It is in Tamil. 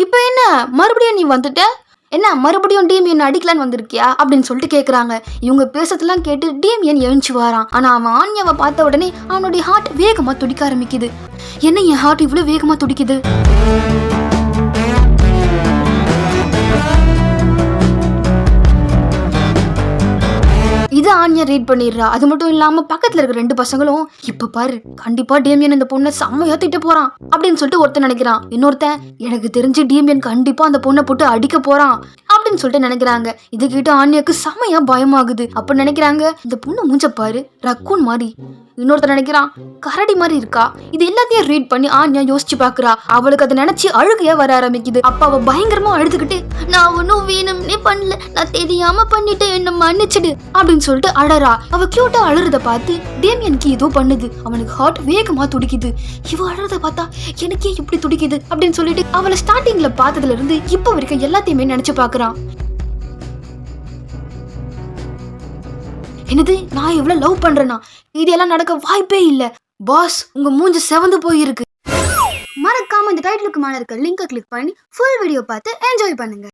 இப்போ என்ன மறுபடியும் நீ வந்துட்ட, என்ன மறுபடியும் டேமியன் அடிக்கலான்னு வந்திருக்கியா அப்படின்னு சொல்லிட்டு கேட்குறாங்க. இவங்க பேசுறதெல்லாம் கேட்டு டேமியன் எழுந்துச்சு வரான். ஆனால் அவன் ஆன்யாவை பார்த்த உடனே அவனுடைய ஹார்ட் வேகமாக துடிக்க ஆரம்பிக்குது. என்ன என் ஹார்ட் இவ்வளோ வேகமாக துடிக்குது? இது ஆன்யா ரீட் பண்ணிடுறா. அது மட்டும் இல்லாம பக்கத்துல இருக்க 2 பசங்களும் இப்ப பாரு கண்டிப்பா டேமியன் இந்த பொண்ணை செம்மையா திட்ட போறான் அப்படின்னு சொல்லிட்டு ஒருத்தன் நினைக்கிறான். இன்னொருத்தன் எனக்கு தெரிஞ்சு டேமியன் கண்டிப்பா அந்த பொண்ணை போட்டு அடிக்க போறான் அப்படின்னு சொல்லிட்டு நினைக்கிறாங்க. இது கேட்டு ஆன்யாக்கு செம்மையா பயமாகுது. அப்ப நினைக்கிறாங்க இந்த பொண்ணு மூஞ்ச பாரு ரக்கூன் மாதிரி, இன்னொருத்தர் நினைக்கிறான் கரடி மாதிரி இருக்கா. இது எல்லாத்தையும் ரீட் பண்ணி ஆன்யா யோசிச்சு பாக்குறா. அவளுக்கு அதை நினைச்சு அழுகையா வர ஆரம்பிக்குது. அப்ப அவ பயங்கரமா அழுதுகிட்டு நான் ஒன்னும் வேணும்னே பண்ணல, நான் தெரியாம பண்ணிட்டு என்ன மன்னிச்சிடு அப்படின்னு சொல்லிட்டு அழறா. அவ கியூட்டா அழுறத பார்த்து டேமியனுக்கு ஏதோ பண்ணுது. அவனுக்கு ஹார்ட் வேகமா துடிக்குது. இவ அழுறத பார்த்தா எனக்கே இப்படி துடிக்குது அப்படின்னு சொல்லிட்டு அவளை ஸ்டார்டிங்ல பார்த்ததுல இருந்து இப்ப வரைக்கும் எல்லாத்தையுமே நினைச்சு பாக்குறான். என்னது நான் எவ்வளவு லவ் பண்றேனா? இதெல்லாம் நடக்க வாய்ப்பே இல்ல பாஸ். உங்க மூஞ்சி செவந்து போயிருக்கு. மறக்காம இந்த டைட்டிலுக்கு மேல இருக்க லிங்கை கிளிக் பண்ணி ஃபுல் வீடியோ பார்த்து என்ஜாய் பண்ணுங்க.